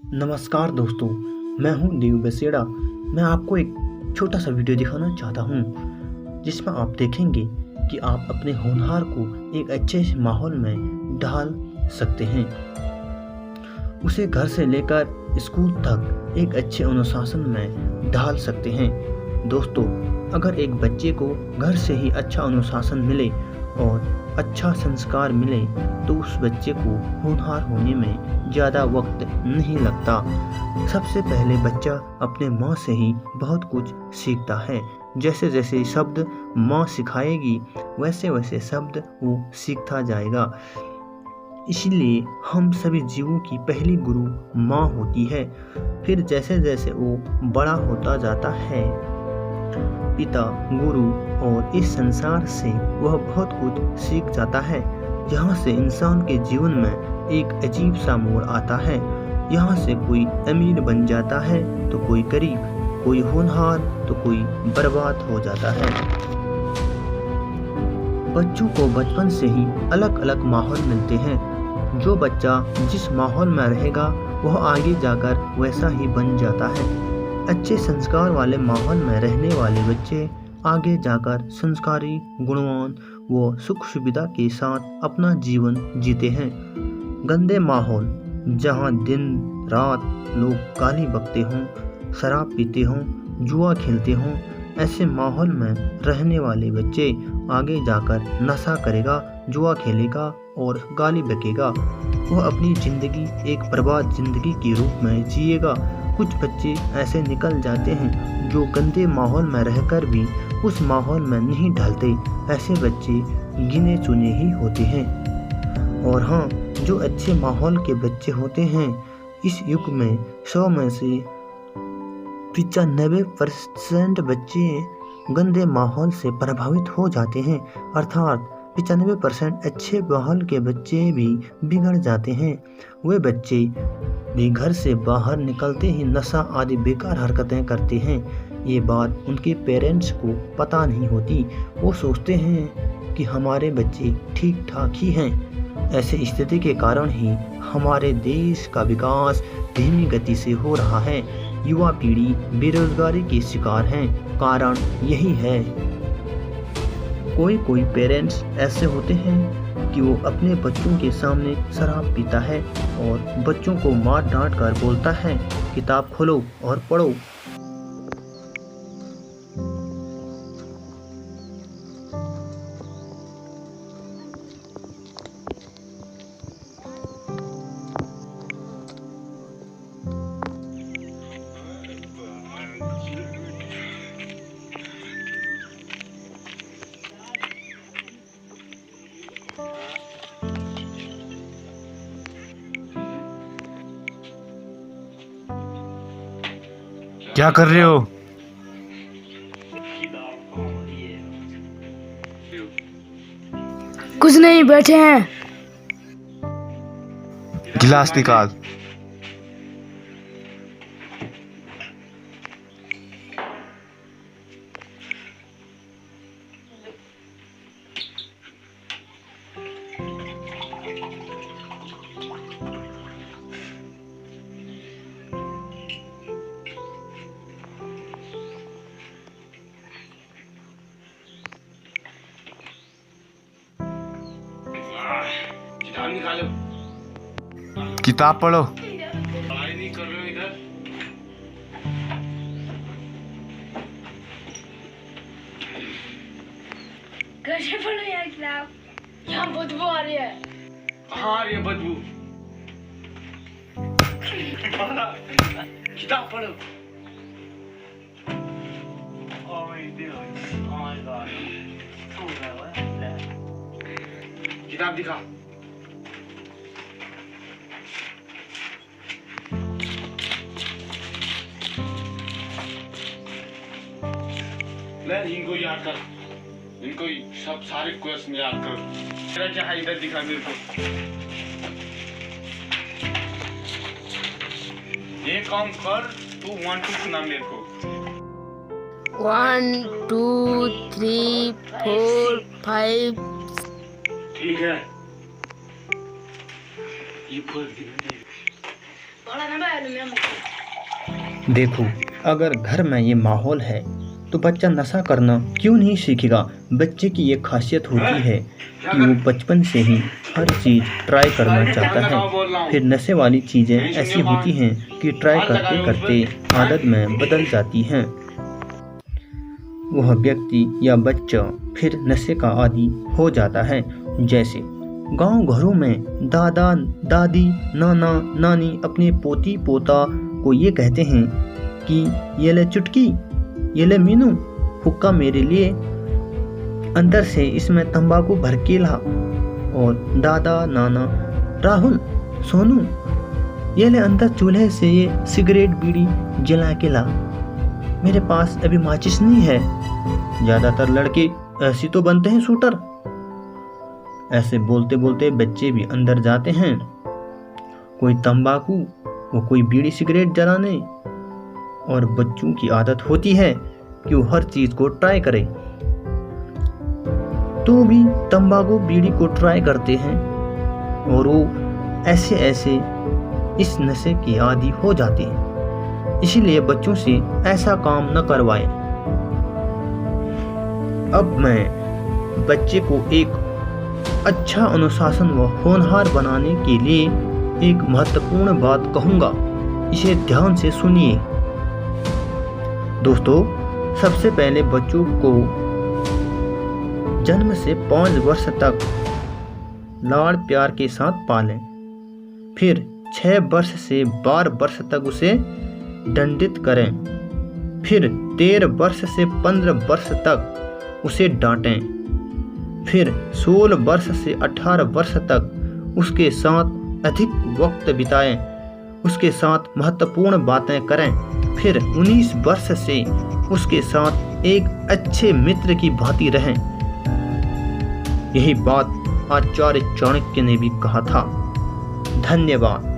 नमस्कार दोस्तों, मैं हूं देव बसेड़ा। मैं आपको एक छोटा सा वीडियो दिखाना चाहता हूं जिसमें आप देखेंगे कि आप अपने होनहार को एक अच्छे माहौल में ढाल सकते हैं। उसे घर से लेकर स्कूल तक एक अच्छे अनुशासन में ढाल सकते हैं। दोस्तों, अगर एक बच्चे को घर से ही अच्छा अनुशासन मिले और अच्छा संस्कार मिले तो उस बच्चे को होनहार होने में ज़्यादा वक्त नहीं लगता। सबसे पहले बच्चा अपने माँ से ही बहुत कुछ सीखता है। जैसे जैसे शब्द माँ सिखाएगी वैसे वैसे शब्द वो सीखता जाएगा। इसलिए हम सभी जीवों की पहली गुरु माँ होती है। फिर जैसे जैसे वो बड़ा होता जाता है, पिता, गुरु और इस संसार से वह बहुत कुछ सीख जाता है। यहाँ से इंसान के जीवन में एक अजीब सा मोड़ आता है। यहाँ से कोई अमीर बन जाता है तो कोई गरीब, कोई होनहार तो कोई बर्बाद हो जाता है। बच्चों को बचपन से ही अलग अलग माहौल मिलते हैं। जो बच्चा जिस माहौल में रहेगा वह आगे जाकर वैसा ही बन जाता है। अच्छे संस्कार वाले माहौल में रहने वाले बच्चे आगे जाकर संस्कारी, गुणवान व सुख सुविधा के साथ अपना जीवन जीते हैं। गंदे माहौल जहाँ दिन रात लोग गाली बकते हों, शराब पीते हों, जुआ खेलते हों, ऐसे माहौल में रहने वाले बच्चे आगे जाकर नशा करेगा, जुआ खेलेगा और गाली बकेगा। वह अपनी जिंदगी एक बर्बाद जिंदगी के रूप में जिएगा। कुछ बच्चे ऐसे निकल जाते हैं जो गंदे माहौल में रहकर भी उस माहौल में नहीं ढलते। ऐसे बच्चे गिने चुने ही होते हैं। और हाँ, जो अच्छे माहौल के बच्चे होते हैं, इस युग में 100 में से 95% बच्चे गंदे माहौल से प्रभावित हो जाते हैं। अर्थात 95% अच्छे माहौल के बच्चे भी बिगड़ जाते हैं। वे बच्चे भी घर से बाहर निकलते ही नशा आदि बेकार हरकतें करते हैं। ये बात उनके पेरेंट्स को पता नहीं होती। वो सोचते हैं कि हमारे बच्चे ठीक ठाक ही हैं। ऐसी स्थिति के कारण ही हमारे देश का विकास धीमी गति से हो रहा है। युवा पीढ़ी बेरोजगारी के शिकार हैं। कारण यही है। कोई कोई पेरेंट्स ऐसे होते हैं कि वो अपने बच्चों के सामने शराब पीता है और बच्चों को मार डांट कर बोलता है, किताब खोलो और पढ़ो। क्या कर रहे हो? कुछ नहीं, बैठे हैं। गिलास निकाल। किताब निकालो। किताब पढ़ो। पढ़ाई नहीं कर रहे हो इधर? कैसे पढ़ो यार किताब? यहाँ बदबू आ रही है। कहाँ आ रही है बदबू? किताब पढ़ो। किताब दिखा। ले इनको याद कर, इनको सब सारे क्वेश्चन याद कर। तेरा क्या है इधर दिखा मेरे को। ये काम कर, तू 1 2 सुना मेरे को। 1 2 3 4 5। ठीक है, ये पढ़ बड़ा ना भाई मेरा मुख। देखो, अगर घर में ये माहौल है तो बच्चा नशा करना क्यों नहीं सीखेगा। बच्चे की ये खासियत होती है कि वो बचपन से ही हर चीज़ ट्राई करना चाहता है। फिर नशे वाली चीज़ें ऐसी होती हैं कि ट्राई करते करते आदत में बदल जाती हैं। वह व्यक्ति या बच्चा फिर नशे का आदी हो जाता है। जैसे गांव घरों में दादा दादी नाना नानी अपने पोती पोता को ये कहते हैं कि ये ले चुटकी, ये ले मीनू, हुक्का मेरे लिए, अंदर से इसमें तंबाकू भर के ला। और दादा नाना राहुल सोनू, ये ले अंदर चूल्हे से ये सिगरेट बीड़ी जला के ला, मेरे पास अभी माचिस नहीं है। ज़्यादातर लड़के ऐसी तो बनते हैं शूटर। ऐसे बोलते बोलते बच्चे भी अंदर जाते हैं, कोई तंबाकू वो कोई बीड़ी सिगरेट जलाने। और बच्चों की आदत होती है कि वो हर चीज़ को ट्राई करें, तो भी तंबाकू बीड़ी को ट्राई करते हैं और वो ऐसे ऐसे इस नशे के आदी हो जाते हैं। इसीलिए बच्चों से ऐसा काम न करवाएं। अब मैं बच्चे को एक अच्छा अनुशासन व होनहार बनाने के लिए एक महत्वपूर्ण बात कहूँगा, इसे ध्यान से सुनिए। दोस्तों, सबसे पहले बच्चों को जन्म से 5 वर्ष तक लाड़ प्यार के साथ पालें। फिर 6 वर्ष से 12 वर्ष तक उसे दंडित करें। फिर 13 वर्ष से 15 वर्ष तक उसे डांटें। फिर 16 वर्ष से 18 वर्ष तक उसके साथ अधिक वक्त बिताएं, उसके साथ महत्वपूर्ण बातें करें। फिर 19 वर्ष से उसके साथ एक अच्छे मित्र की भांति रहें। यही बात आचार्य चाणक्य ने भी कहा था। धन्यवाद।